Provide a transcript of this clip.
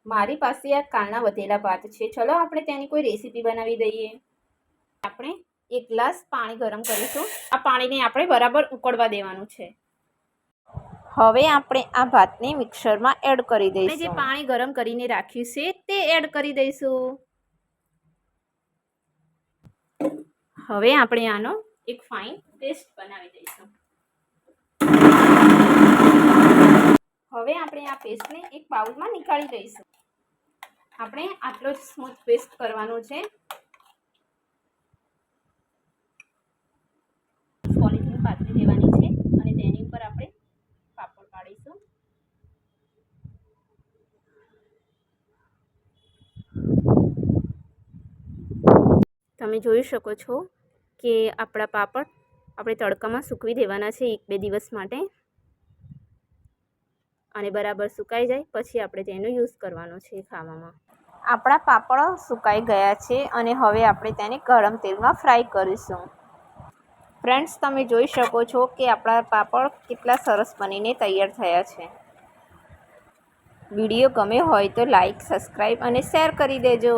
મારી પાસે આ કાળના વધેલા ભાત છે. ચલો આપણે તેની કોઈ રેસીપી બનાવી દઈએ. આપણે 1 ગ્લાસ પાણી ગરમ કરીશું. આ પાણીને આપણે બરાબર ઉકળવા દેવાનું છે. હવે આપણે આ ભાતને મિક્સરમાં એડ કરી દઈશું. જે પાણી ગરમ કરીને રાખ્યું છે તે એડ કરી દઈશું. હવે આપણે આનો એક ફાઇન પેસ્ટ બનાવી દઈશું. હવે આપણે આ પેસ્ટને એક બાઉલમાં નીકાળી દઈશું. આપણે આટલો જ સ્મૂથ પેસ્ટ કરવાનો છે. પોલિથીન પાથરી દેવાની છે અને તેની ઉપર આપણે પાપડ પાડીશું. તમે જોઈ શકો છો કે આપણા પાપડ આપણે તડકામાં સૂકવી દેવાના છે 1-2 દિવસ માટે, અને બરાબર સુકાઈ જાય પછી આપણે તેનો યુઝ કરવાનો છે ખાવામાં. આપણા પાપડ સુકાઈ ગયા છે અને હવે આપણે તેને ગરમ તેલમાં ફ્રાય કરીશું. ફ્રેન્ડ્સ, તમે જોઈ શકો છો કે આપણા પાપડ કેટલા સરસ બનીને તૈયાર થયા છે. વિડીયો ગમે હોય તો લાઈક, સબસ્ક્રાઈબ અને શેર કરી દેજો.